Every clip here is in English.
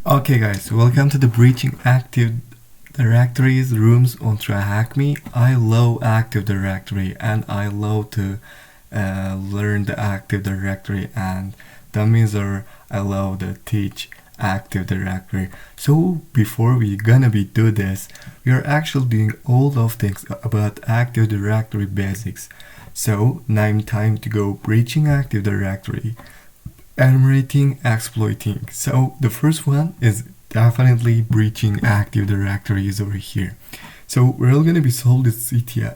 Okay guys, welcome to the breaching active directories rooms on TryHackMe. I love Active Directory and I love to learn the Active Directory, and that means I love to teach Active Directory. So before we gonna be do this, we are actually doing all of things about Active Directory basics. So now time to go breaching Active Directory. Enumerating, exploiting. So the first one is definitely breaching Active Directory is over here. So we're all gonna be solved this CTF.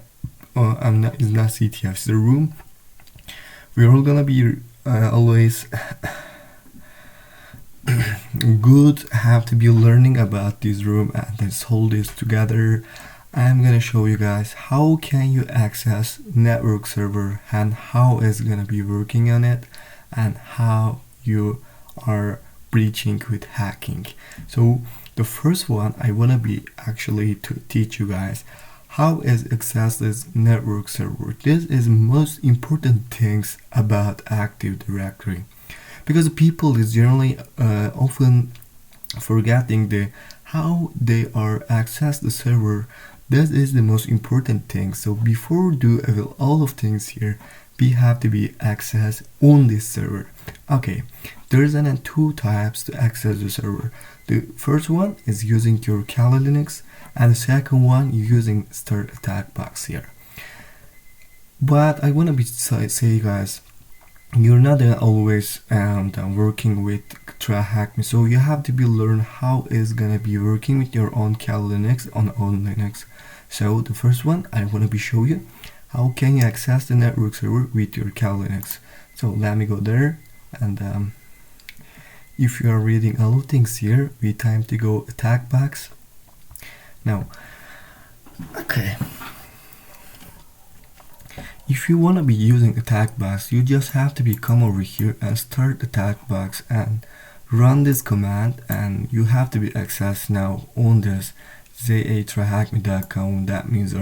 It's not CTF. It's the room. We're all gonna be always good. Have to be learning about this room and let's hold this together. I'm gonna show you guys how can you access network server and how it's gonna be working on it, and how you are breaching with hacking. So the first one I want to be actually to teach you guys how is access this network server. This is most important things about Active Directory, because people is generally often forgetting the how they are access the server. This is the most important thing. So before do all of things here, we have to be access on this server. Okay, there's two types to access the server. The first one is using your Kali Linux, and the second one using start attack box here. But I want to say guys, you're not always working with TryHackMe, so you have to be learn how is gonna be working with your own Kali Linux on own Linux. So the first one I want to be show you how can you access the network server with your Kali Linux. So let me go there, and if you are reading all things here, we time to go attack box. Now, okay, if you want to be using attack box, you just have to be come over here and start attack box and run this command, and you have to be accessed now on this tryhackme.com. that means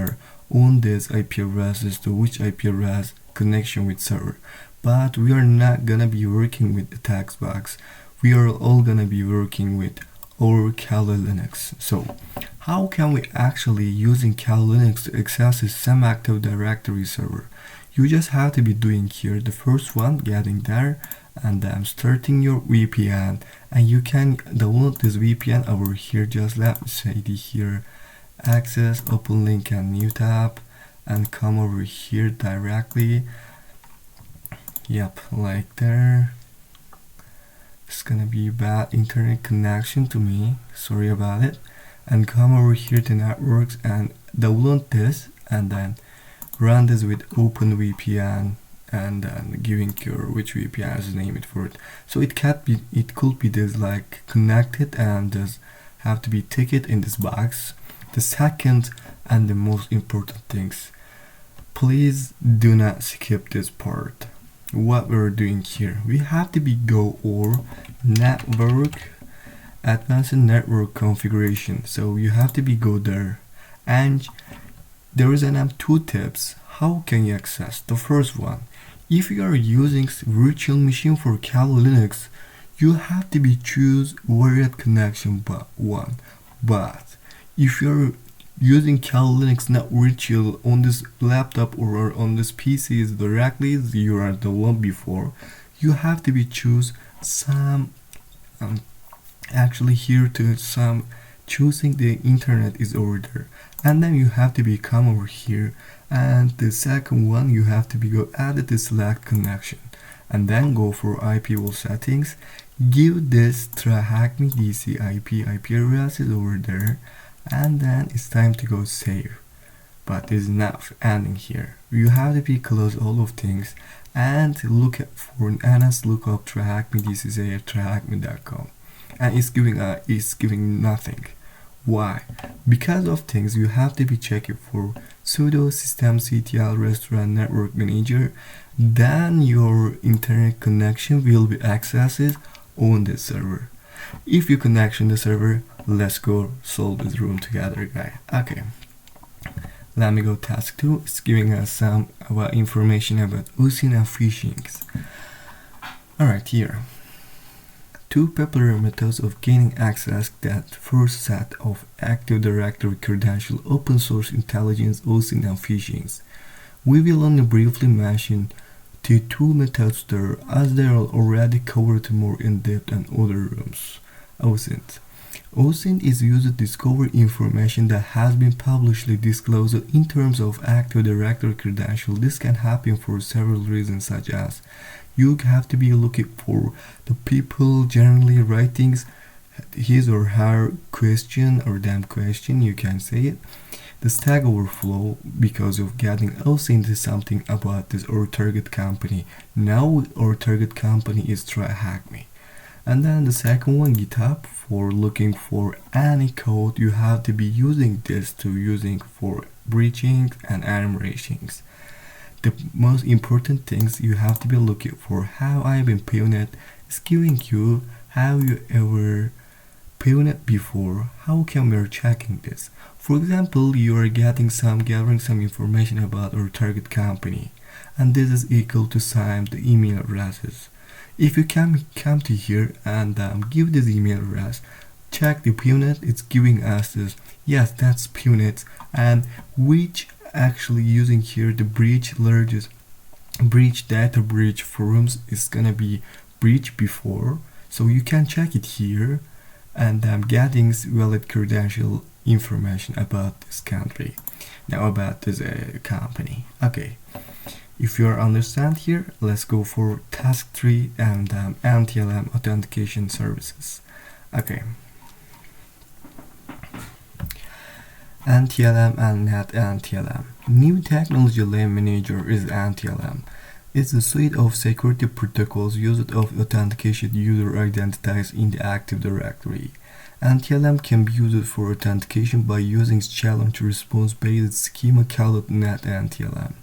on this IP address to which IP address connection with server. But we are not gonna be working with attack box. We are all gonna be working with our Kali Linux. So how can we actually using Kali Linux to access some Active Directory server? You just have to be doing here the first one, getting there, and then starting your VPN, and you can download this VPN over here. Just let me say here access, open link and new tab, and come over here directly. Yep, like there. It's gonna be bad internet connection to me, sorry about it. And come over here to networks and download this, and then run this with OpenVPN, and then giving your which VPN is name it for it. So it could be this like connected and just have to be ticket in this box. The second and the most important things, please do not skip this part. What we're doing here, we have to be go or network advanced network configuration. So you have to be go there, and there is two tips how can you access. The first one, if you are using virtual machine for Kali Linux, you have to be choose wired connection but one. But if you're using Kali Linux not virtual on this laptop or on this PCs directly, you are the one before, you have to be choose some actually here to some choosing the internet is over there, and then you have to be come over here, and the second one you have to be go add the select connection, and then go for IP wall settings, give this TryHackMe DC IP address is over there, and then it's time to go save. But it's not ending here. You have to be close all of things and look for an NS lookup TryHackMe DCSA at tryhackme.com, and it's giving nothing. Why? Because of things you have to be checking for sudo systemctl restaurant network manager, then your internet connection will be accessed on the server. If you connection the server, let's go solve this room together, guys. Okay, let me go task 2. It's giving us some information about using and phishing. Alright, here two popular methods of gaining access that first set of Active Directory credentials, open source intelligence, OSINT, and phishing. We will only briefly mention the two methods there as they are already covered more in depth in other rooms. OSINT. OSINT is used to discover information that has been publicly disclosed in terms of Active Directory credentials. This can happen for several reasons, such as you have to be looking for the people generally writing his or her question or them question, you can say it. The Stack Overflow, because of getting OSINT is something about this our target company. Now our target company is TryHackMe. And then the second one, GitHub, for looking for any code. You have to be using this to using for breaching and enumerations. The most important things you have to be looking for how I've been pwned is giving you how you ever pwned before. How come we're checking this? For example, you are gathering some information about our target company, and this is equal to some the email addresses. If you come to here and give this email address, check the pwned, it's giving us this, yes, that's pwned, and which actually using here the largest breach data breach forums is gonna be breached before, so you can check it here, and I'm getting valid credential information about this country. Now about this company. Okay, if you understand here, let's go for task 3 and NTLM authentication services. Okay, NTLM and NetNTLM. New Technology Lane Manager is NTLM. It's a suite of security protocols used of authentication user identities in the Active Directory. NTLM can be used for authentication by using challenge response based schema called NetNTLM.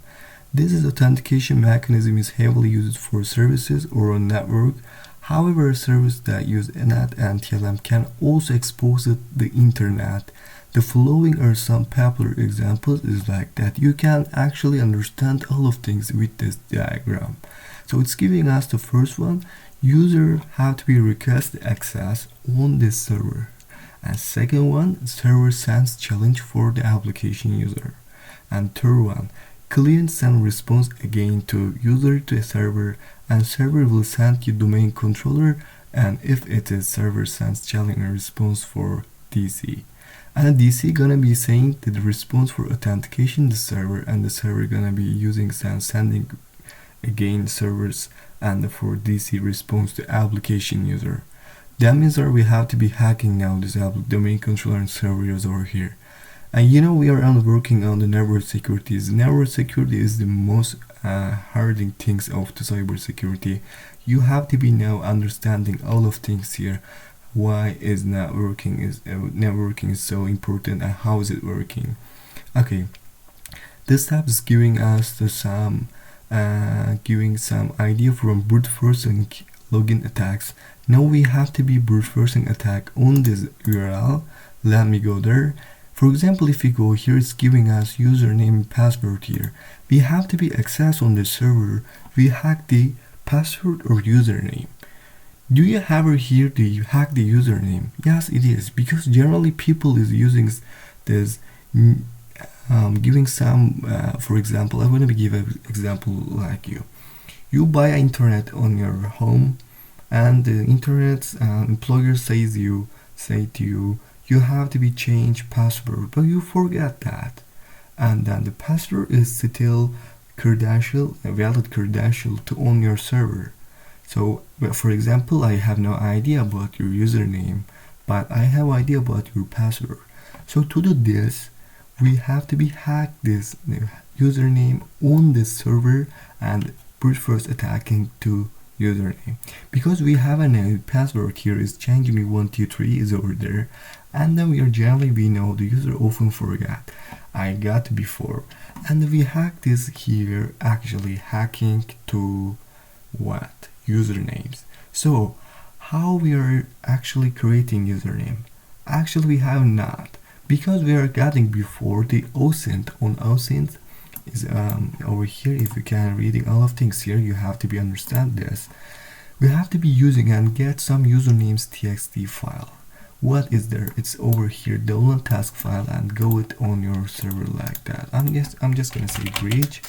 This authentication mechanism is heavily used for services or a network. However, a service that uses NetNTLM can also expose the internet. The following are some popular examples is like that. You can actually understand all of things with this diagram. So it's giving us the first one, user have to be request access on this server. And second one, server sends challenge for the application user. And third one, client send response again to user to a server, and server will send you domain controller, and if it is server sends challenge and response for DC. And DC gonna be saying that the response for authentication the server, and the server gonna be using sending again servers and for DC response to application user. That means that we have to be hacking now this domain controller and servers over here. And you know we are working on the network security. Network security is the most hardening things of the cyber security. You have to be now understanding all of things here. Why is networking is so important and how is it working? Okay, this tab is giving us some idea from brute forcing login attacks. Now we have to be brute forcing attack on this URL. Let me go there. For example, if we go here, it's giving us username and password here. We have to be access on the server. We hack the password or username. Do you ever hear the hack the username? Yes, it is, because generally people is using this giving some for example, I'm going to give an example like you buy internet on your home, and the internet employer say to you you have to be change password, but you forget that, and then the password is still credential, a valid credential to own your server. So, for example, I have no idea about your username, but I have idea about your password. So to do this, we have to be hack this username on this server and brute force attacking to username, because we have a password here is change.me123 is over there, and then we know the user often forget. I got before, and we hack this here, actually hacking to what? Usernames. So how we are actually creating username? Actually we have not, because we are getting before the OSINT. On OSINT is over here. If you can reading all of things here, you have to be understand this. we have to be using and get some usernames txt file. What is there? It's over here, download task file and go it on your server like that. I'm just gonna say bridge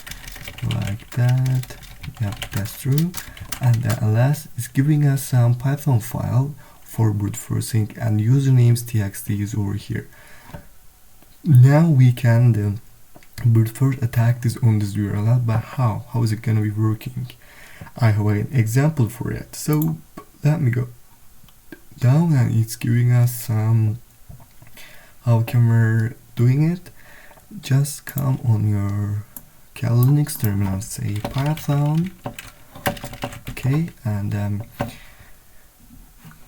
like that. Yep, that's true. And then ls is giving us some Python file for brute forcing, and usernames txt is over here. Now we can brute force attack this on this URL, but how is it gonna be working? I have an example for it. So let me go down, and it's giving us some how can we're doing it. Just come on your Linux terminal and say Python, okay, and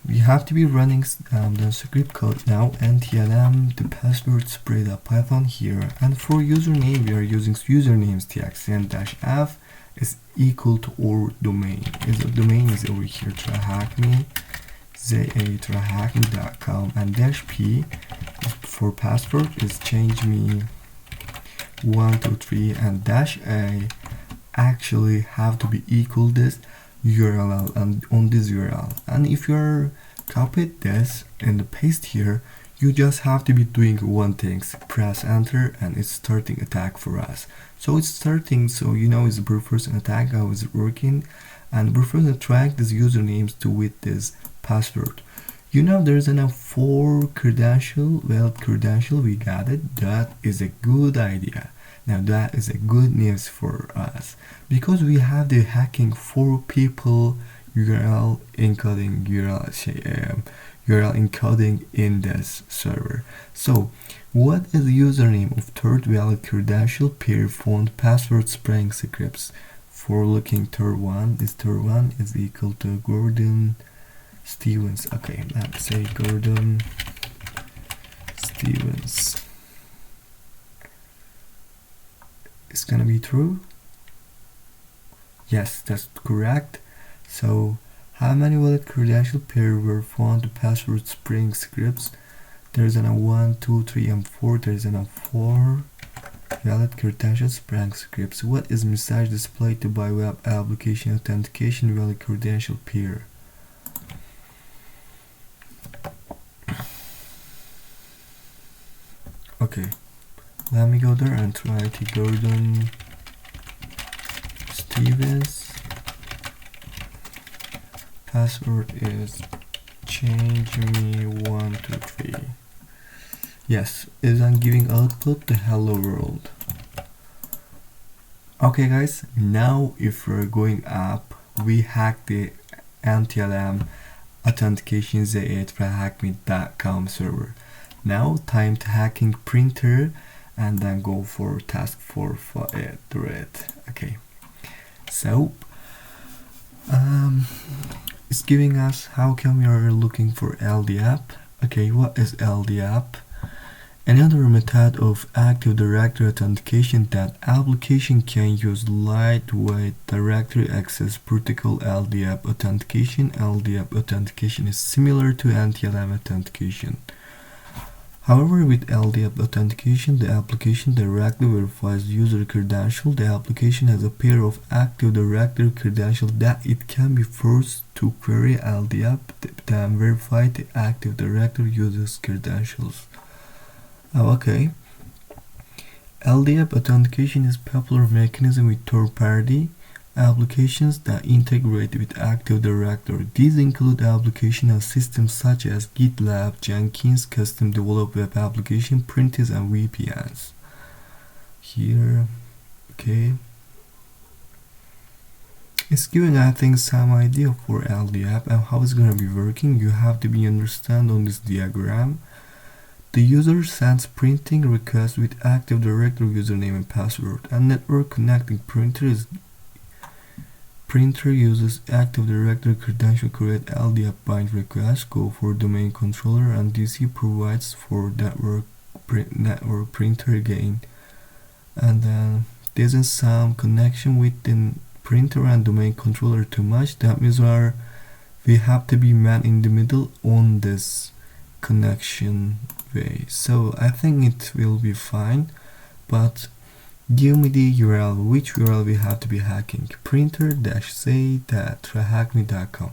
we have to be running the script code now, NTLM the password spread.python here, and for username we are using usernames txt and -f is equal to our domain. The domain is over here, TryHackMe, TryHackMe.com, and -p for password is change me 123, and -a actually have to be equal this URL and on this URL. And if you're copied this and paste here, you just have to be doing one thing, press enter, and it's starting attack for us. So it's starting, so you know it's brute force attack how it's working, and brute force attack these usernames to with this password. You know there's enough 4 credential, valid credential, we got it. That is a good idea. Now that is a good news for us, because we have the hacking 4 people URL encoding URL encoding in this server. So what is the username of third valid credential pair font password spraying scripts? For looking third one is equal to Gordon Stevens. Okay, let's say Gordon Stevens. It's gonna be true. Yes, that's correct. So how many valid credential pair were found to password spraying scripts? There's a 1, 2, 3, and 4. There's a 4 valid credential spraying scripts. What is message displayed to by web application authentication valid credential pair? Okay, let me go there and try to Gordon Stevens. Password is change me 123. Yes, is I'm giving output to hello world. Okay guys, now if we're going up, we hack the NTLM authentication TryHackMe.com server. Now time to hacking printer, and then go for task 4 for it. Okay, so it's giving us how come we are looking for LDAP. Okay, what is LDAP? Another method of Active Directory authentication that application can use lightweight directory access protocol LDAP authentication. LDAP authentication is similar to NTLM authentication. However, with LDAP authentication, the application directly verifies user credential. The application has a pair of Active Directory credentials that it can be forced to query LDAP, then verify the Active Directory user's credentials. Okay. LDAP authentication is a popular mechanism with third-party applications that integrate with Active Directory. These include applications and systems such as GitLab, Jenkins, custom developed web application, printers, and VPNs. Here, okay. It's giving, I think, some idea for LDAP and how it's gonna be working. You have to be understand on this diagram. The user sends printing request with Active Directory username and password, and network connecting printer uses Active Directory credential create LDAP bind request, go for domain controller, and DC provides for network printer again. And then there's some connection with the printer and domain controller too much. That means we have to be man in the middle on this connection way. So I think it will be fine, but give me the URL, which URL we have to be hacking, printer-say.tryhackme.com.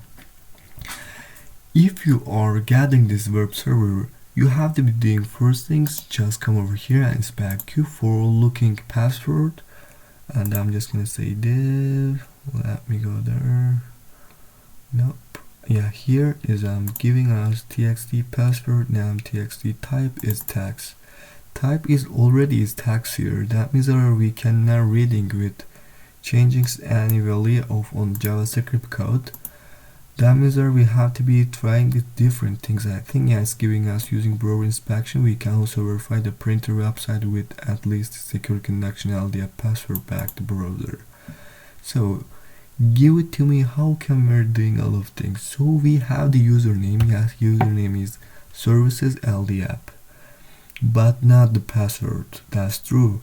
If you are getting this web server, you have to be doing first things, just come over here and inspect Q for looking password, and I'm just gonna say div, let me go there, nope, yeah, here is giving us txt password, now txt type is text. Type is already is text here, that means that we can now reading with changing any value of on JavaScript code. That means that we have to be trying with different things. I think it's giving us using browser inspection. We can also verify the printer website with at least secure connection LDAP password back to browser. So give it to me, how come we're doing all of things? So we have the username, yes, username is services LDAP, but not the password, that's true.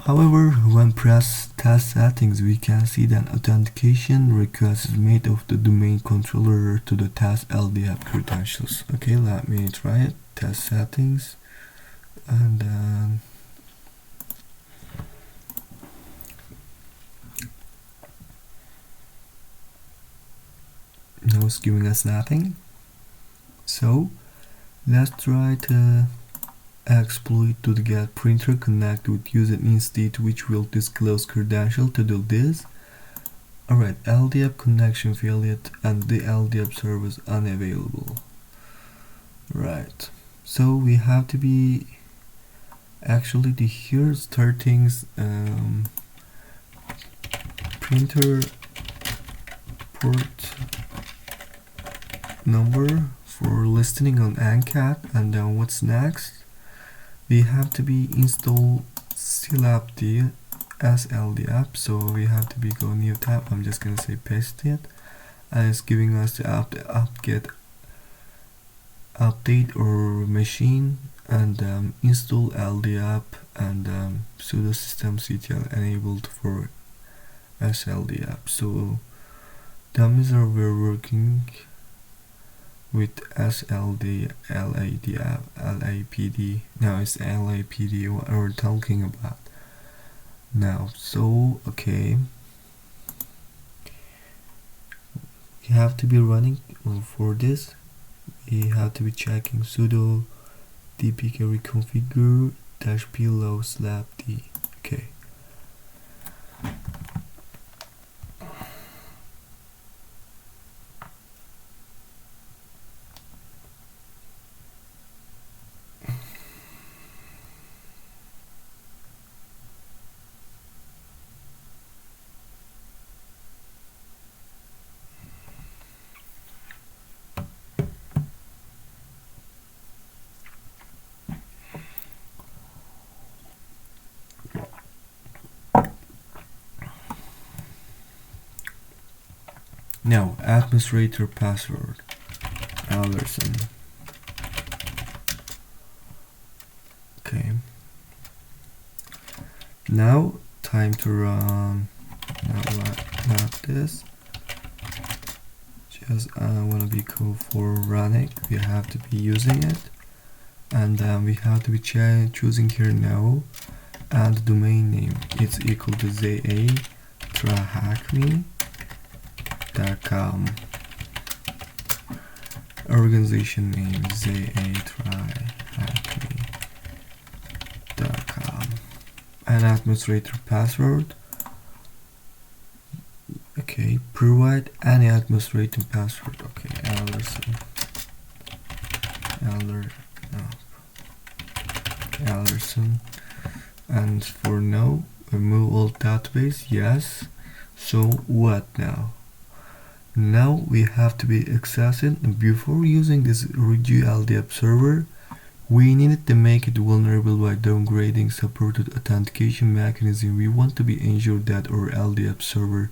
However, when press test settings, we can see that authentication request is made of the domain controller to the test LDAP credentials. Okay, let me try it. Test settings, and then now it's giving us nothing. So let's try to exploit to get printer connect with user instead, which will disclose credential to do this. Alright, LDAP connection failed and the LDAP service unavailable. Right, so we have to be actually the here starting printer port number for listening on ANCAT, and then what's next? We have to be install LDAP as LDAP, so we have to be go new tab. I'm just gonna say paste it, and it's giving us the get update or machine, and install LDAP, and sudo systemctl enabled for SLDAP. So that means that we're working with LAPD. Now it's LAPD what we're talking about now. So okay, you have to be running for this. We have to be checking sudo dpk reconfigure -p low/d. Okay. Now, administrator password, Alderson. Okay. Now, time to run. Not this. Just want to be cool for running. We have to be using it, and we have to be choosing here now, and the domain name it's equal to TryHackMe.com. Organization name TryHackMe.com, and administrator password. Okay, provide any administrator password. Okay, Alderson, and for now remove all database. Yes. So what now? Now we have to be accessing. Before using this Redo LDAP server, we needed to make it vulnerable by downgrading supported authentication mechanism. We want to be ensured that our LDAP server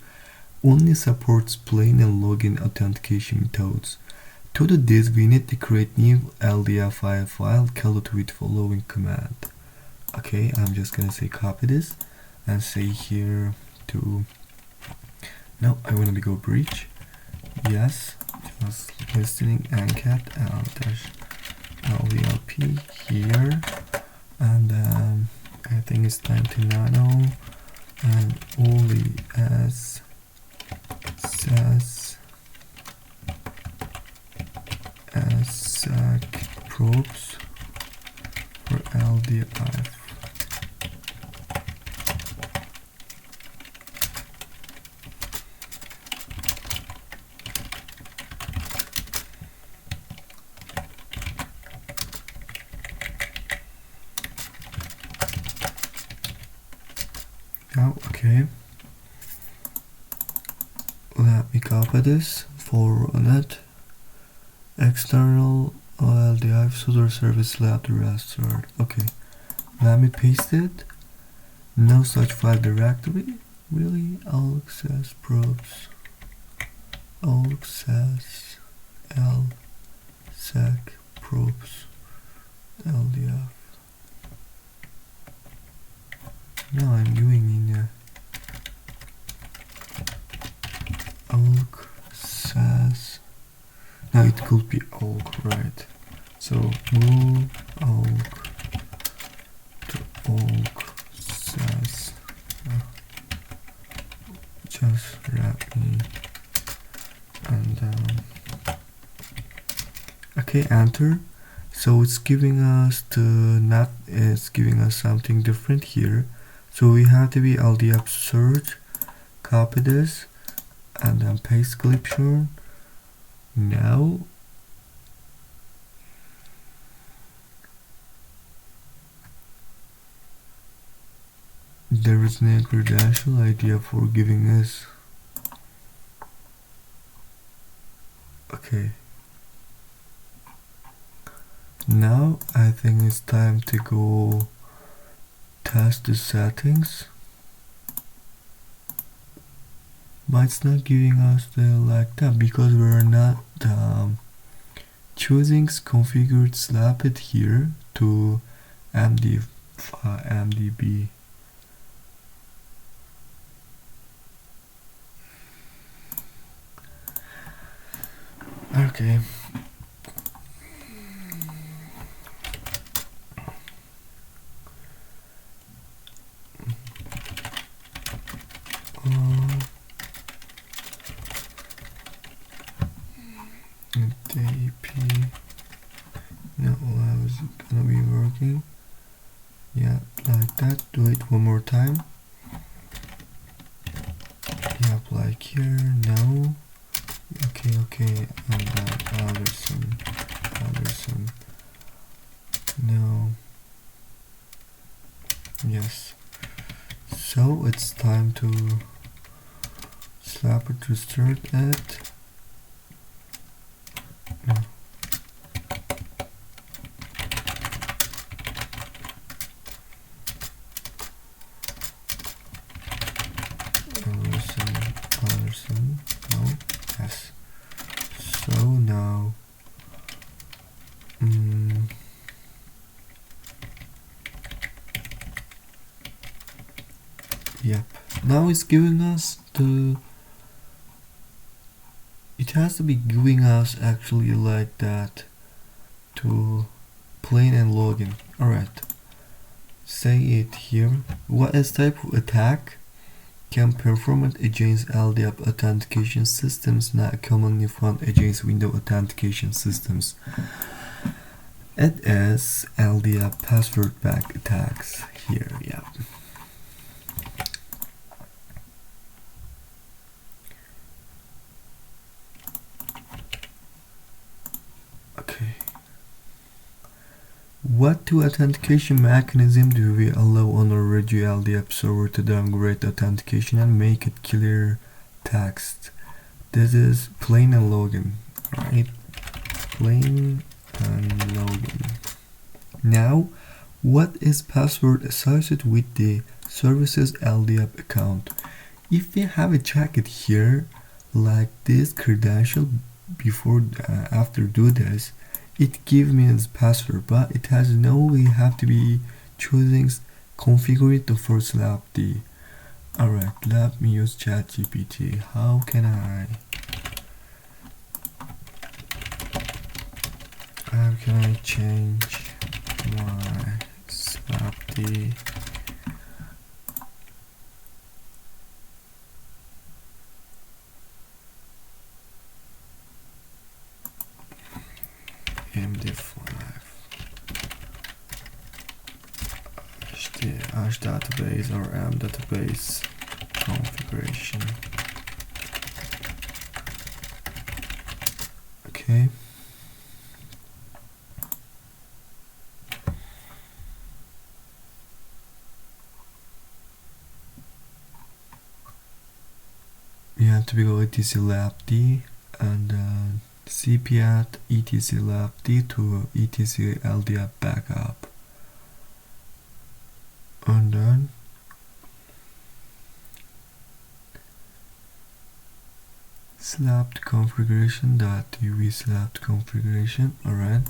only supports plain and login authentication methods. To do this, we need to create new LDAP file called with following command. Okay, I'm just gonna say copy this and say here to. Now I want to go breach. Yes, just listening ANCAT -LDLP here, and I think it's time to nano and only as SAS as SAC probes for LDAP. Now, okay, let me copy this for net external LDAP solder service lab to restart. Okay, let me paste it. No such file directory. Really? All access probes. All access LSAC probes LDAP. Now I'm doing in Alk SAS. Now it could be Alk, right? So move Alk to Alk SAS. Just wrap me and okay, enter. So it's giving us it's giving us something different here. So we have to be LDAP search, copy this, and then paste decryption. Now there is no credential idea for giving us. Okay. Now I think it's time to go test the settings, but it's not giving us the like that because we're not choosing configured slap it here to MDB. Okay. NTLM. Now how is it gonna be working? Yeah, like that. Do it one more time. Yeah, like here. No. Okay, and then Anderson. No. Yes. So it's time to slap it to start it. No. Anderson. No. Yes. So now yep. Now it's giving us it has to be giving us actually like that to plain and login. Alright. Say it here. What is type of attack can perform it against LDAP authentication systems not commonly found against Windows authentication systems? It is LDAP password back attacks here. Yeah. Okay. What two authentication mechanism do we allow on our radio LDAP server to downgrade authentication and make it clear text? This is plain and login, right? Plain and login. Now, what is password associated with the services LDAP account? If we have a check it here, like this credential before after do this, it gives me this password, but it has no, we have to be choosing configure it to first slap the. Alright, let me use ChatGPT. How can I change my slap the md5 hash database or m database configuration. Okay. We have to go etc lab d and cpat etc lab d to etc LDAP backup, and then slapped configuration dot uv slapped configuration. Alright,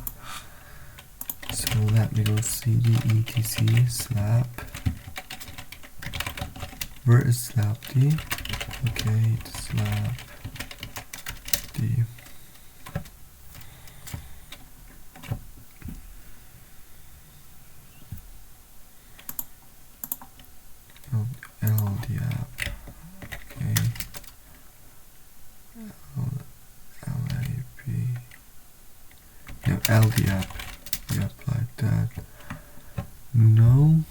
so let me go cd etc slap. Where is slap d? Okay, it's slap d. LDAP. Okay. LAP. No, LDAP. Yep, like that. No,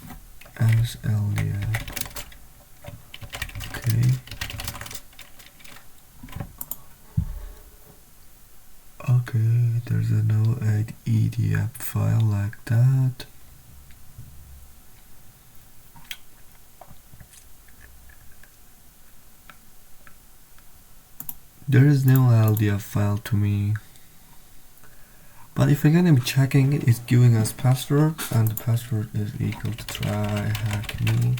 as LDAP. Okay. Okay, there's a no EDAP file like that. There is no LDAP file to me. But if we're gonna be checking it, it's giving us password, and the password is equal to TryHackMe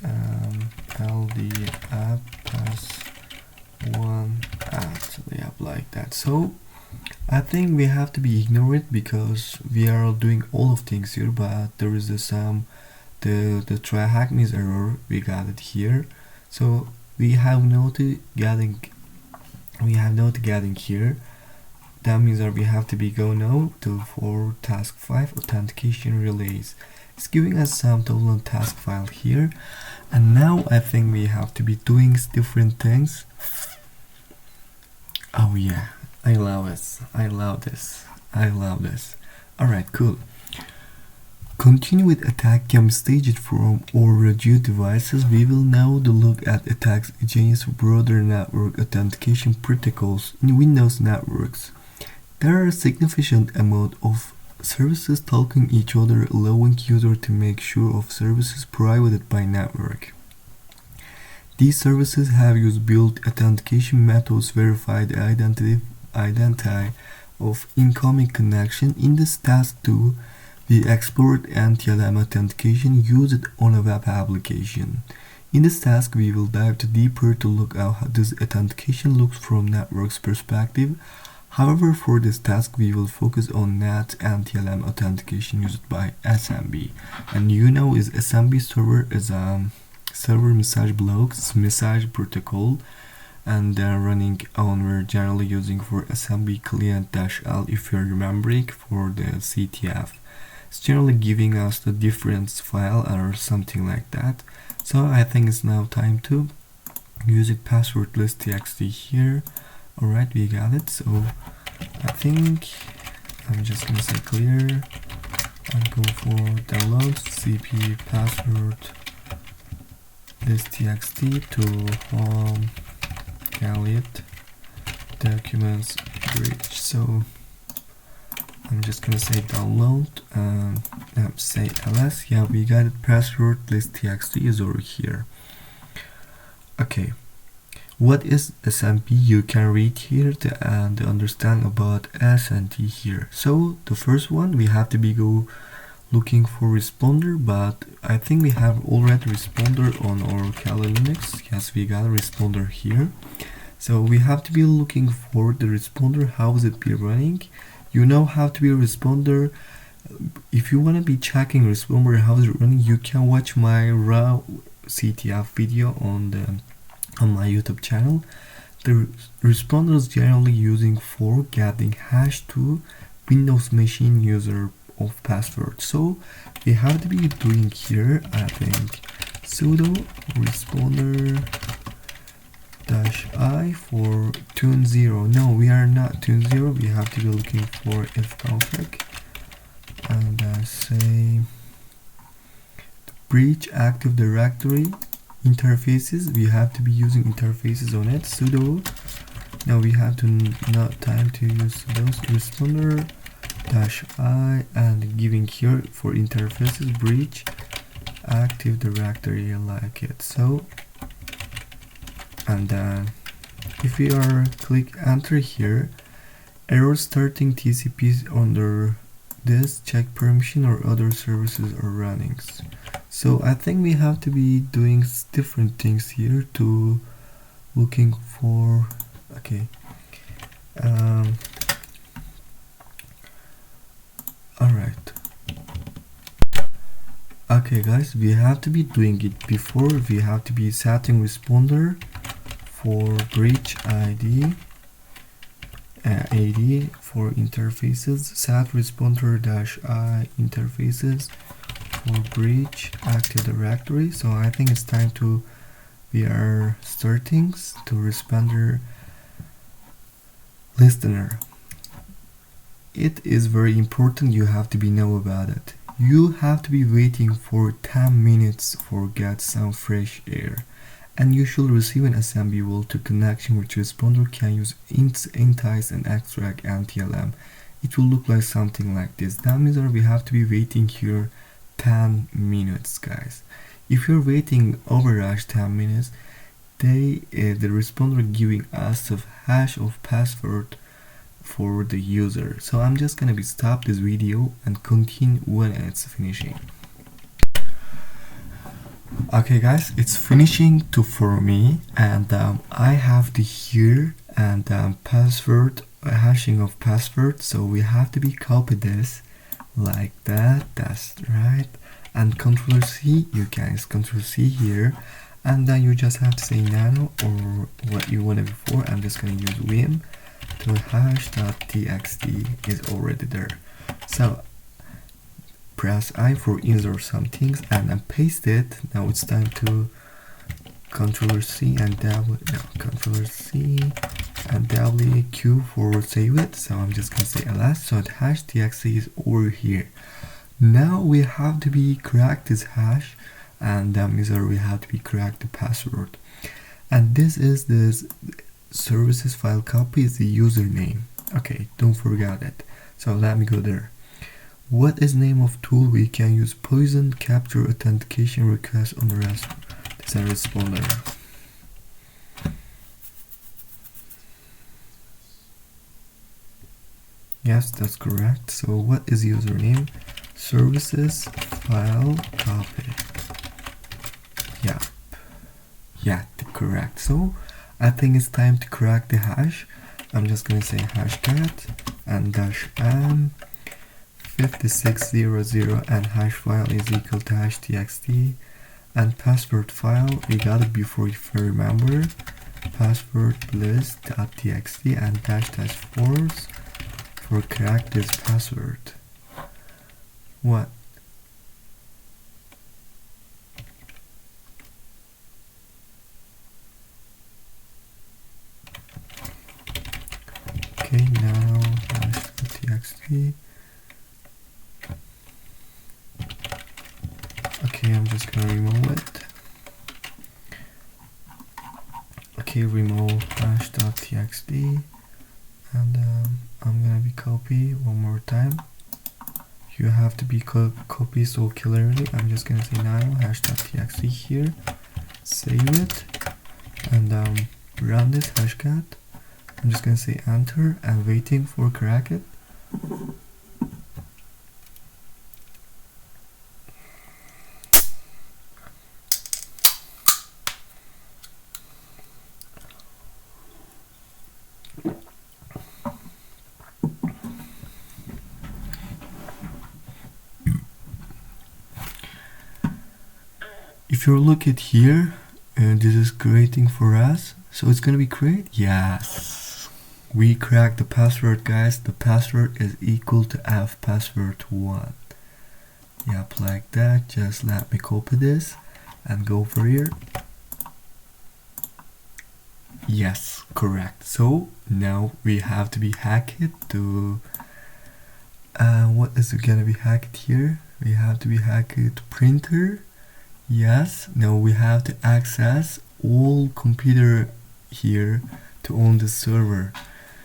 LDAP pass1 at the app like that. So I think we have to be ignorant because we are doing all of things here, but there is the TryHackMe's error. We got it here. So we have noted getting here. That means that we have to be go now to for task 5 authentication relays. It's giving us some total task file here, and now I think we have to be doing different things. Oh yeah, I love it. I love this. Alright, cool. Continue with attack can be staged from or reviewed devices. We will now look at attacks against broader network authentication protocols in Windows networks. There are a significant amount of services talking each other, allowing user to make sure of services provided by network. These services have used built authentication methods verify the identity of incoming connection. In this task 2, we explored NTLM authentication used on a web application. In this task, we will dive deeper to look at how this authentication looks from network's perspective. However, for this task, we will focus on NAT NTLM authentication used by SMB. And you know, is SMB server is a server message blocks message protocol, and they're running on we're generally using for SMB client-L if you're remembering for the CTF. It's generally giving us the difference file or something like that. So I think it's now time to use it password list txt here. Alright, we got it. So I think I'm just gonna say clear and go for download cp password list txt to home Elliot documents bridge. So I'm just gonna say download and say ls. Yeah, we got it. Password list txt is over here. Okay, what is SMP? You can read here and understand about S and T here. So the first one, we have to be go looking for responder, but I think we have already responder on our Kali Linux. Yes, we got a responder here. So we have to be looking for the responder. How is it be running? You know how to be a responder. If you want to be checking responder how is it running, you can watch my raw CTF video on my YouTube channel. The responder is generally using for getting hash to Windows machine user of password. So we have to be doing here, I think, sudo responder dash I for tune 0. No, we are not tune 0. We have to be looking for if config and say breach active directory interfaces. We have to be using interfaces on it. Sudo. Now we have to not time to use those responder dash I and giving here for interfaces breach active directory like it. So and then if we are click enter here, error starting TCPs under this check permission or other services are running. So I think we have to be doing different things here to looking for okay alright. Okay guys, we have to be doing it before. We have to be setting responder for breach ID AD for interfaces, set responder dash I interfaces for breach active directory. So I think it's time to we are starting to responder listener. It is very important, you have to be know about it. You have to be waiting for 10 minutes for get some fresh air, and you should receive an assembly rule to connection which responder can use entice and extract NTLM. It will look like something like this. That means that we have to be waiting here 10 minutes guys. If you're waiting over 10 minutes, the responder giving us a hash of password for the user. So I'm just gonna be stop this video and continue when it's finishing. Okay guys, it's finishing for me, and I have the here and password hashing of password. So we have to be copy this like that. That's right. And Control C, you guys Control C here, and then you just have to say nano or what you wanted before. I'm just gonna use vim to hash.txt is already there. So press I for insert some things and then paste it. Now it's time to Control C and W, no, Control C and WQ for save it. So I'm just gonna say ls, so the hash.txt is over here. Now we have to be correct this hash, and that means that we have to be correct the password. And this is this services file copy is the username. Okay, don't forget it. So let me go there. What is name of tool we can use? Poison capture authentication request on the rest. This is a responder. Yes, that's correct. So what is username? Services file copy. Yeah, correct. So I think it's time to correct the hash. I'm just gonna say hashcat and dash m 5600 and hash file is equal to hash.txt and password file. We got it before if you remember. Password list.txt and dash force for correct this password. What? Okay, now hash.txt. Okay, I'm just gonna remove it. Okay, remove hash.txt, and I'm gonna be copy one more time. You have to be copy so clearly. I'm just gonna say nano hash.txt here, save it, and run this hashcat. I'm just gonna say enter and waiting for correct it. If you look at here, this is creating for us. So it's gonna be great. Yes, we cracked the password, guys. The password is equal to fpassword1. Yep, like that. Just let me copy this and go over here. Yes, correct. So now we have to be hacked to what is it gonna be hacked here? We have to be hacked to printer. Yes, now we have to access all computer here to own the server.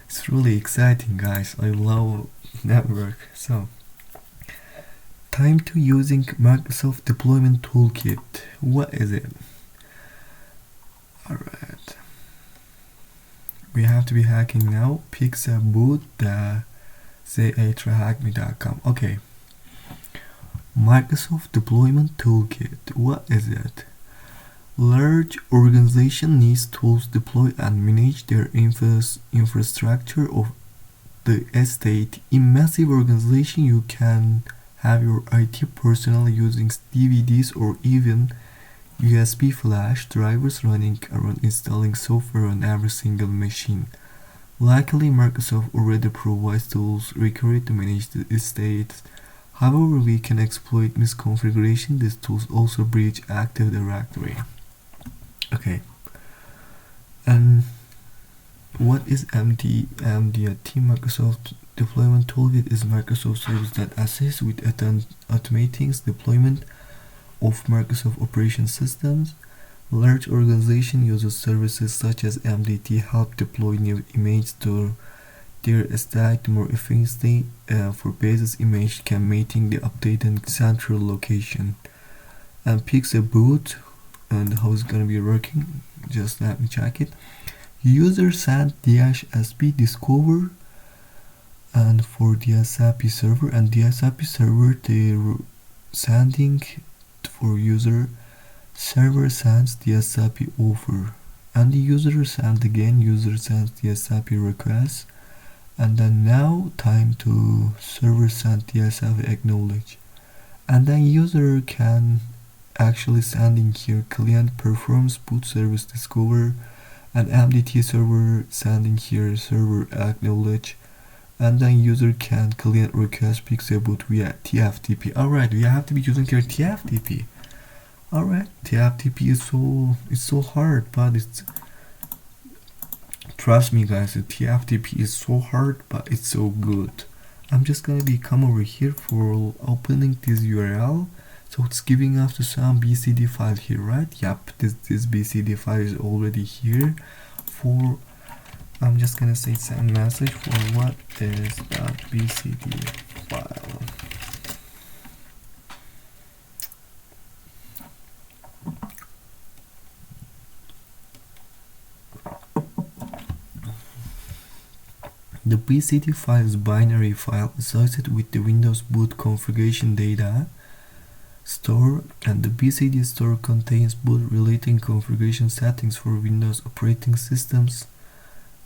It's really exciting, guys. I love network. So time to using Microsoft deployment toolkit. What is it? Alright, we have to be hacking now. Pixelboot TryHackMe.com. Okay, Microsoft deployment toolkit. What is it? Large organization needs tools to deploy and manage their infrastructure of the estate. In massive organization, you can have your IT personnel using DVDs or even USB flash drivers running around installing software on every single machine. Luckily, Microsoft already provides tools required to manage the estate. However, we can exploit misconfiguration. These tools also breach Active Directory. Okay. And what is MDT? Microsoft Deployment Toolkit is Microsoft service that assists with automating deployment of Microsoft operation systems. Large organization uses services such as MDT help deploy new images to their estate more efficiently. For basis image can mating the updated central location. And Pixelboot, and how it's gonna be working, just let me check it. User send DHCP discover and for DHCP server, and DHCP server they sending for user, server sends DHCP offer, and the user sends again, user sends DHCP request, and then now time to server send DHCP acknowledge, and then user can actually sending here client performs boot service discover, and MDT server sending here server acknowledge, and then user can client request Pixelboot via TFTP. Alright, we have to be using here TFTP. Alright, TFTP is so hard, but it's, trust me guys, the TFTP is so hard, but it's so good. I'm just gonna be come over here for opening this URL. So it's giving us some BCD file here, right? Yep, this BCD file is already here. For I'm just gonna say send message for what is that BCD file. The BCD file is binary file associated with the Windows boot configuration data store, and the BCD store contains boot relating configuration settings for Windows operating systems,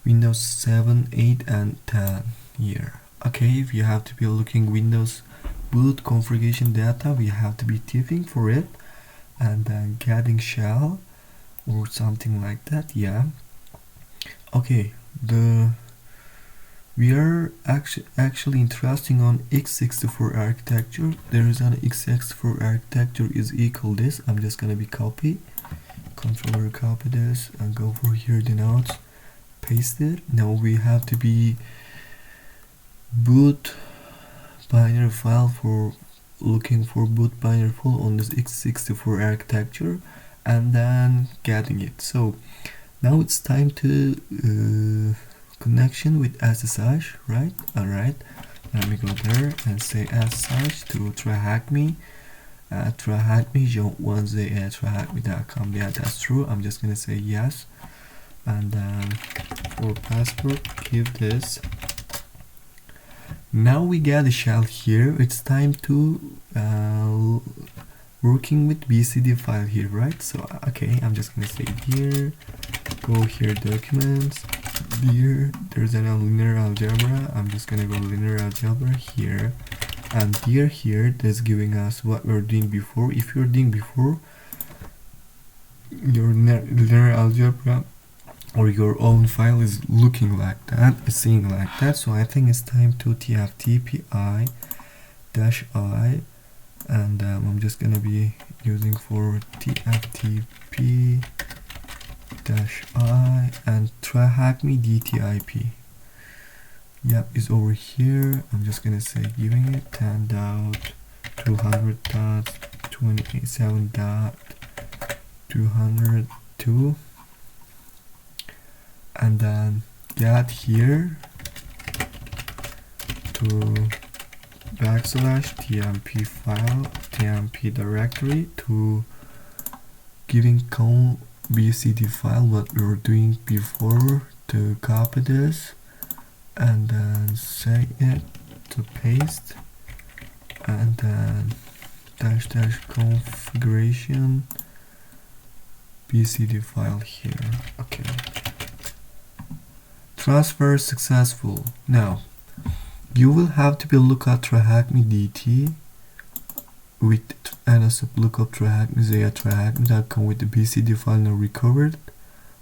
Windows 7, 8 and 10 here. Okay, if you have to be looking Windows boot configuration data, we have to be typing for it and then getting shell or something like that. Yeah, okay, we are actually interesting on x64 architecture. There is an x64 architecture is equal this. I'm just gonna be copy, controller copy this and go for here the notes, paste it. Now we have to be boot binary file for looking for boot binary file on this x64 architecture and then getting it. So now it's time to connection with SSH, right? Alright, let me go there and say SSH to TryHackMe. TryHackMe, don't want the TryHackMe.com. Yeah, that's true. I'm just gonna say yes, and then for password give this. Now we get a shell here. It's time to working with BCD file here, right? So okay, I'm just gonna say here, go here documents, here there's a linear algebra. I'm just gonna go linear algebra here, and here that's giving us what we're doing before. If you're doing before your linear algebra or your own file is looking like that, is seeing like that, so I think it's time to tftp-i, and I'm just gonna be using for tftp -I and TryHackMe DTIP. Yep, is over here. I'm just gonna say giving it 10.200.27.202 and then get here to \tmp file tmp directory to giving com bcd file what we were doing before to copy this and then say it to paste and then -- configuration bcd file here. Okay, transfer successful. Now you will have to be lookup TryHackMe DT with NSF lookup TryHackMe via TryHackMe.com with the BCD file now recovered.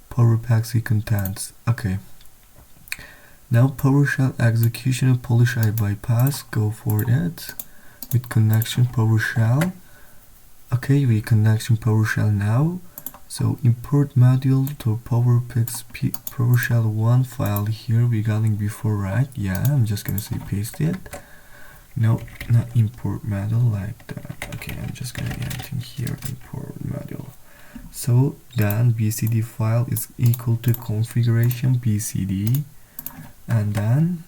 PowerPaxi contents. Okay. Now PowerShell execution and Polish I bypass. Go for it with connection PowerShell. Okay, we connection PowerShell now. So import module to PowerShell 1 file here we got in before, right? Yeah, I'm just gonna say paste it. No, not import module like that. Okay, I'm just gonna add in here import module. So then BCD file is equal to configuration BCD and then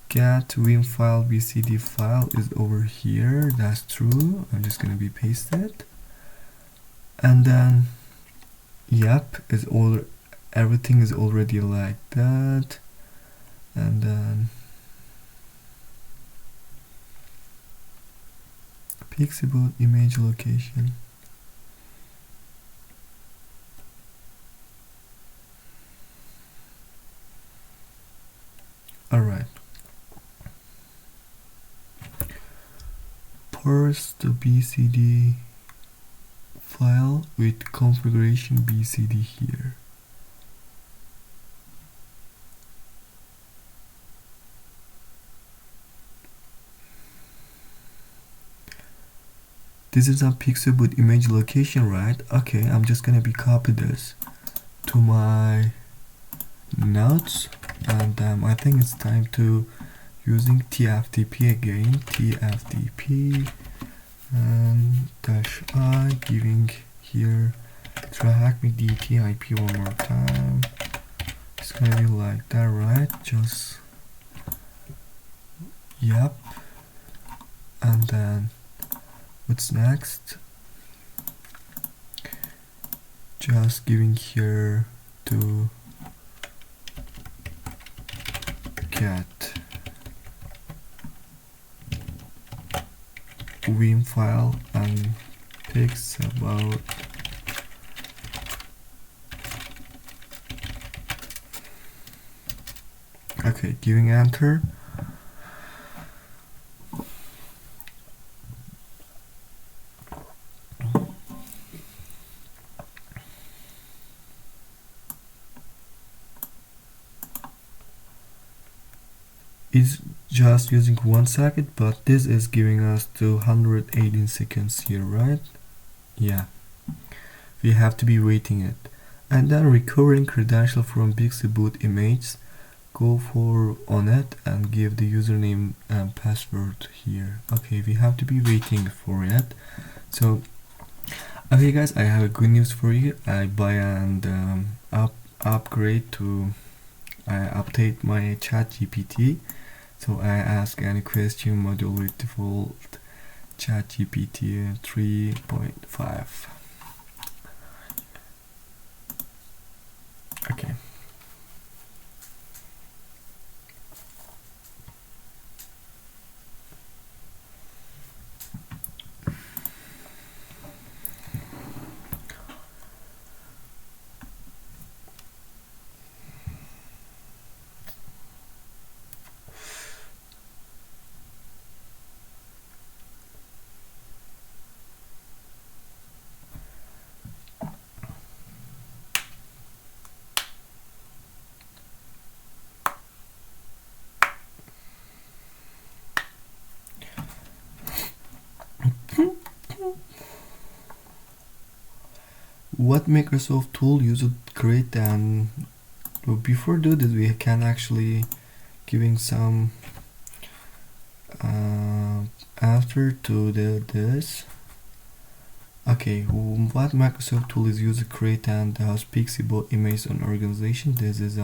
get win file BCD file is over here. That's true. I'm just gonna be pasted and then yep, is all everything is already like that and then Pixelboot image location. Alright, parse the BCD file with configuration BCD here. This is a Pixelboot image location, right? Okay, I'm just gonna be copy this to my notes and I think it's time to using TFTP again. TFTP and -I giving here TryHackMe DT IP one more time. It's gonna be like that, right? Just yep. And then what's next? Just giving here to get Vim file and pix about okay, giving enter. Is just using 1 second, but this is giving us 218 seconds here, right? Yeah, we have to be waiting it. And then recurring credential from Pixelboot image, go for on it and give the username and password here. Okay, we have to be waiting for it. So okay guys, I have a good news for you. I buy and upgrade to update my ChatGPT. So I ask any question module with default ChatGPT 3.5. Okay. what Microsoft tool you should create, and before do this we can actually giving some answer to this. Okay, what Microsoft tool is used to create and has Pixie-bot image on organization? This is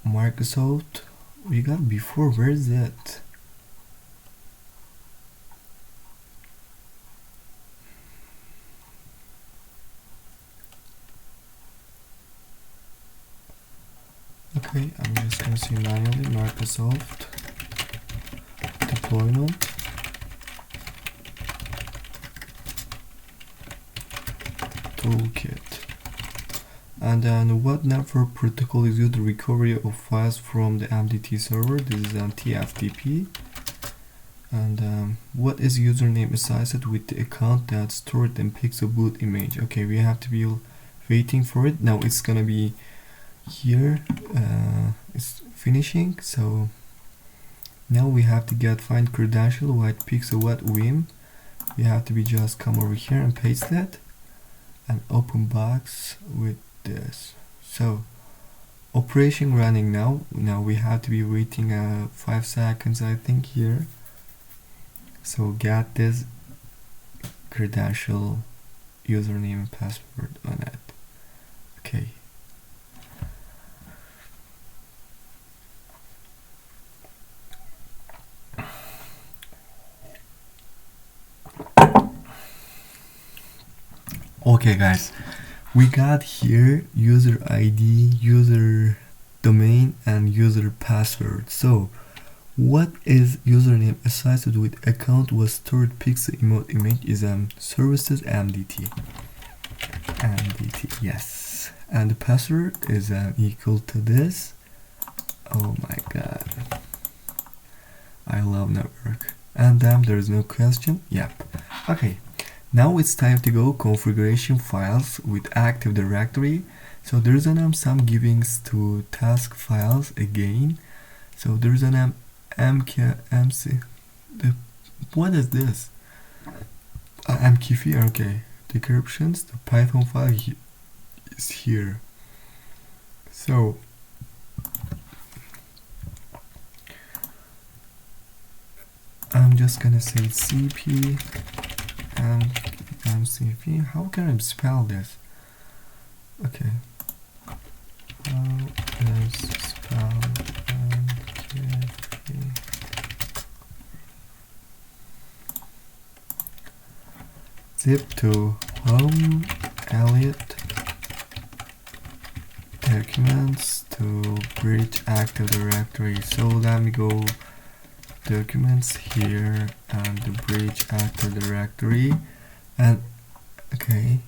Microsoft. We got before. Where is it? Okay, I'm just gonna say manually Microsoft deployment. Toolkit. And then what network protocol is used to recovery of files from the MDT server? This is TFTP. And what is username associated with the account that's stored in Pixie-bot image? Okay, we have to be waiting for it. Now it's gonna be here. It's finishing. So now we have to get find credential white Pixie-bot vim. We have to be just come over here and paste that and open box with this. So operation running now. Now we have to be waiting 5 seconds, I think, here. So get this credential, username and password on it. Okay. Okay guys, we got here user ID, user domain and user password. So what is username associated with account was stored Pixie emote image is services MDT. MDT, yes. And the password is equal to this. Oh my god, I love network. And there is no question. Yep. Okay. Now it's time to go configuration files with Active Directory. So there's some givings to task files again. So there's an McAfee. What is this? McAfee. Okay. Decryptions. The Python file is here. So I'm just gonna say CP and MCP. How can I spell this? Okay. How is spell MCP? Zip to home Elliot documents to bridge Active Directory. So let me go documents here and the bridge Active Directory. And okay,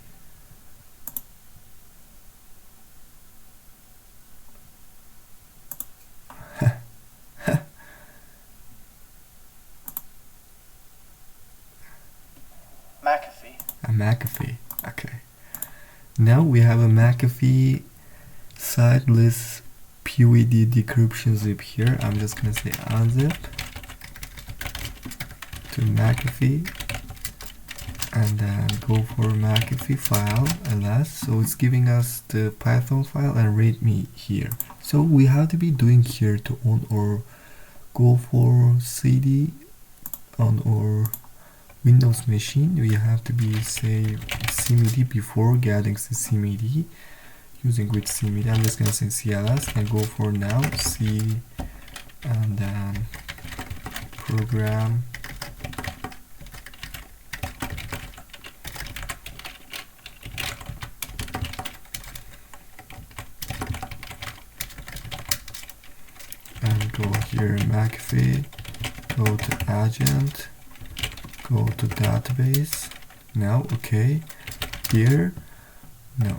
McAfee. A McAfee. Okay. Now we have a McAfee site list PVD decryption zip here. I'm just gonna say unzip to McAfee and then go for McAfee file ls. So it's giving us the Python file and readme here. So we have to be doing here to on or go for CD on our Windows machine. We have to be say cmd before getting the cmd using with cmd. I'm just gonna say cls and go for now c and then program and go here McAfee, go to agent, go to database. Now okay, here no,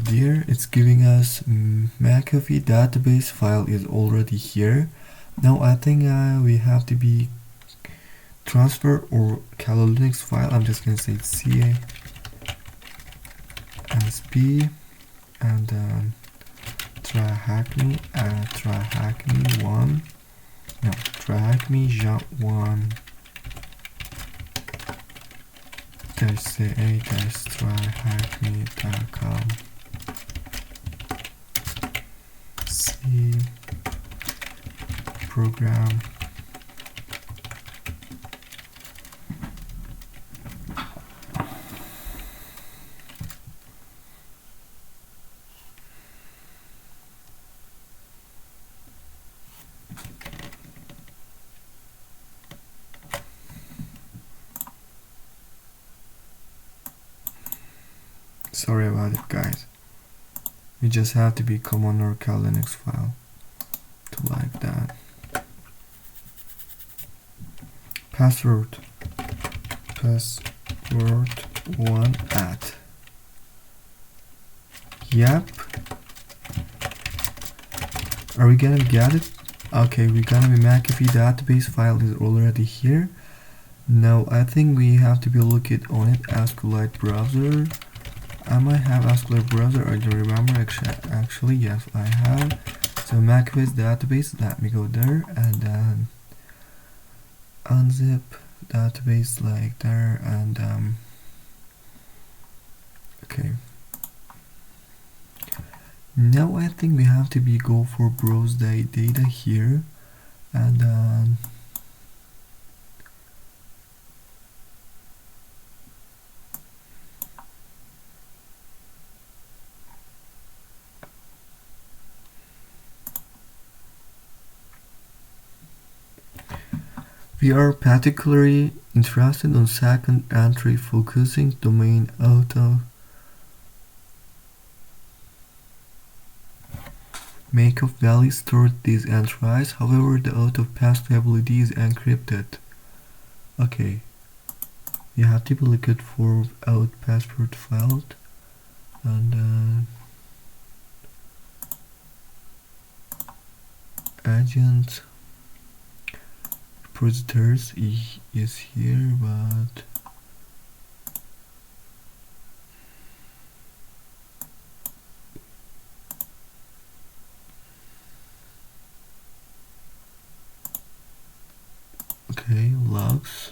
here it's giving us McAfee database file is already here. Now I think we have to be transfer or Kali Linux file. I'm just gonna say CASP and then TryHackMe TryHackMe 1. No, TryHackMe jump 1 c-ca-tryhackme.com. C program sorry about it, guys. We just have to become on our Linux file to like that. Password 1 at. Yep. Are we gonna get it? Okay, we're gonna be McAfee database file is already here. Now I think we have to be looking on it. SQLite browser. I might have SQLite browser. I don't remember actually. Yes, I have. So McAfee's database. Let me go there and then unzip database like there and okay. Now I think we have to be go for browse data here and we are particularly interested on second entry focusing domain auto McAfee value stored these entries. However, the out of passability is encrypted. Okay, you have to be looking for out password field and agent repositories is here, but okay, logs,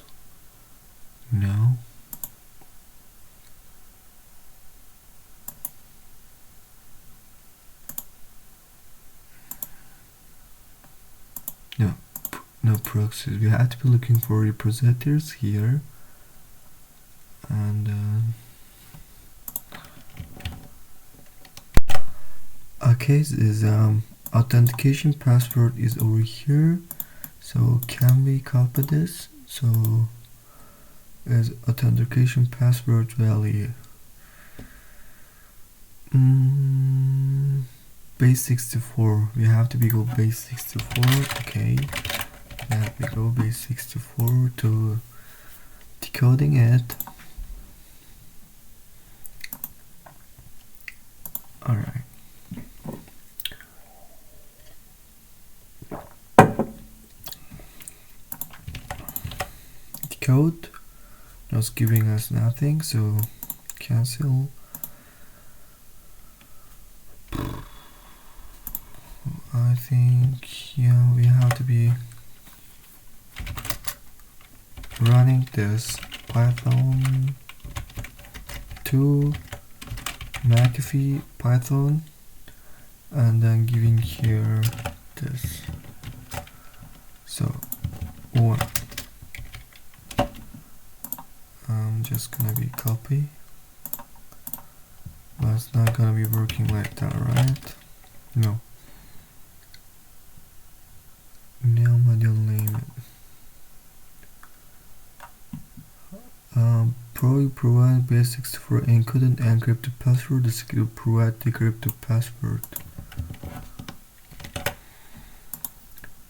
no. No proxies. We have to be looking for repositories here and okay, this authentication password is over here. So can we copy this? So as authentication password value base 64. We have to be go base 64. Okay, let me go base 64 to decoding it. All right. Decode just giving us nothing, so cancel. I think yeah, we have to be running this Python 2 McAfee Python and then giving here this. So one, I'm just gonna be copy, but it's not gonna be working like that, right? No. Now module name. Provide basics for encoded encrypted password. The skill provide decrypted password.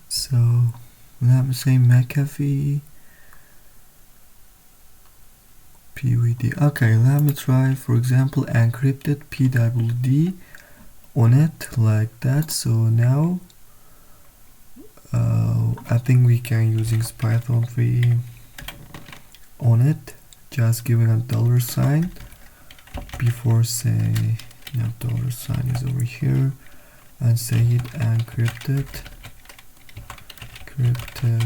So let me say McAfee PWD. Okay, let me try for example encrypted PWD on it like that. So now I think we can using Python 3 on it, just giving a $sign before say no $sign is over here and say it encrypted -pwd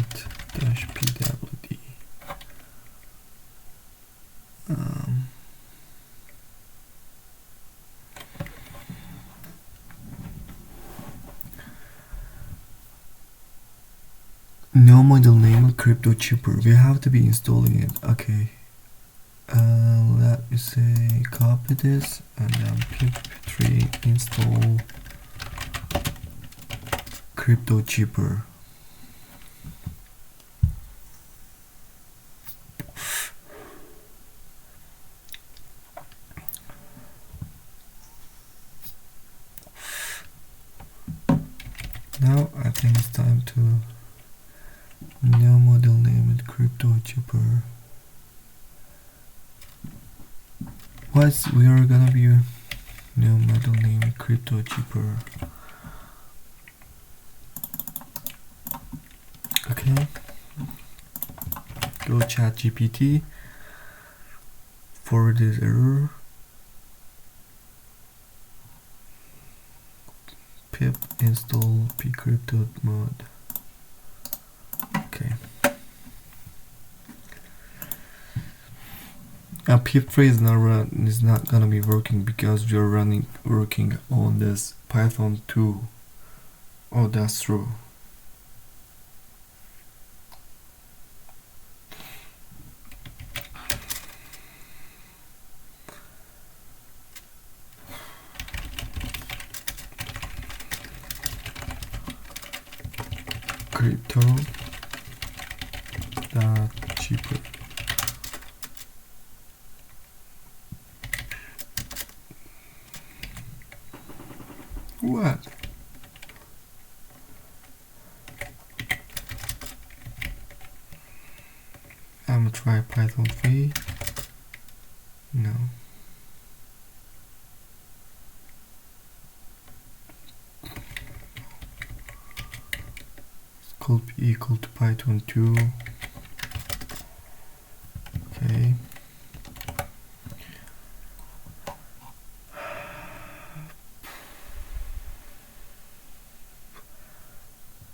no model name crypto chipper. We have to be installing it. Okay. Let me say copy this and then pip3 install crypto chipper. Now I think it's time to new model name it crypto chipper. What we are gonna be new model name crypto chipper. Okay. Go chat GPT for this error. Pip install pcrypto mod. Okay. Now pip3 is not gonna be working because we are working on this Python 2. Oh, that's true. Crypto that cheaper. What? I'm gonna try Python 3. No. Could be equal to Python 2. Okay.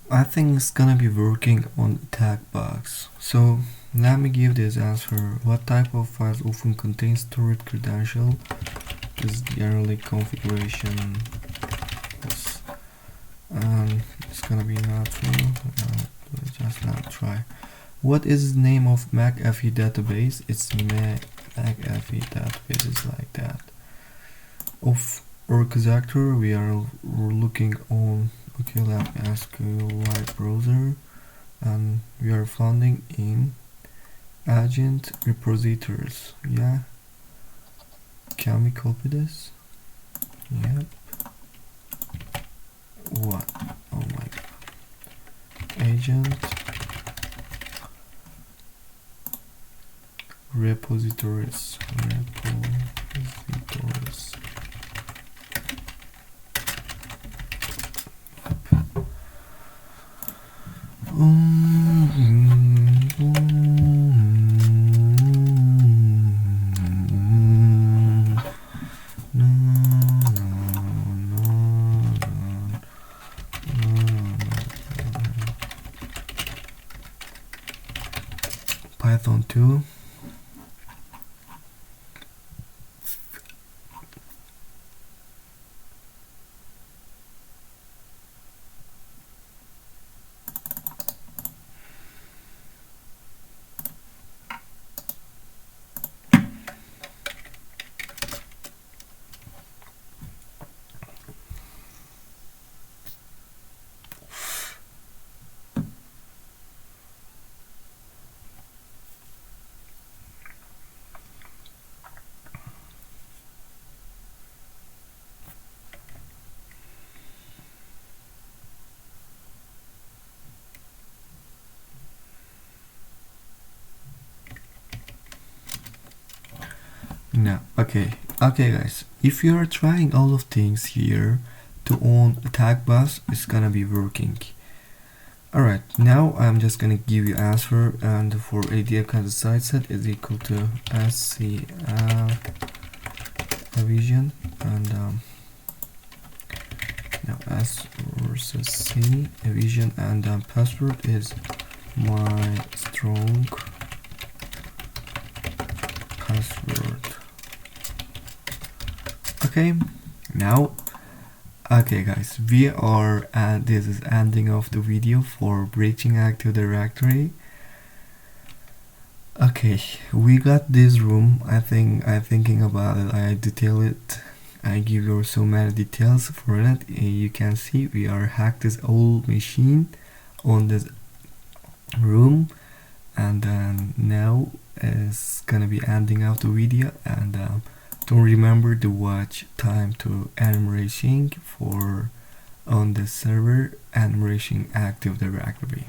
I think it's gonna be working on tag box. So let me give this answer. What type of files often contains stored credential? This is generally configuration. Yes. It's gonna be not true. Let's just not try. What is the name of McAfee database? It's McAfee database is like that. Of orchestrator we're looking on. Okay, let me ask you why browser, and we are finding in agent repositories. Yeah. Can we copy this? Yep. What? Oh my god. Agent repositories. Python 2. No, okay guys, if you are trying all of things here to own a tag bus, it's gonna be working. Alright, now I'm just gonna give you answer, and for LDAP kind of side set is equal to SCL division, and now S versus C division, and password is my strong password. Okay, now Okay guys, we are at this is ending of the video for breaching Active Directory. Okay, we got this room. I thinking about it, I detail it, I give you so many details for it. You can see we are hacked this old machine on this room, and then now is gonna be ending out the video. And don't remember to watch time to enumeration for on the server enumeration Active Directory.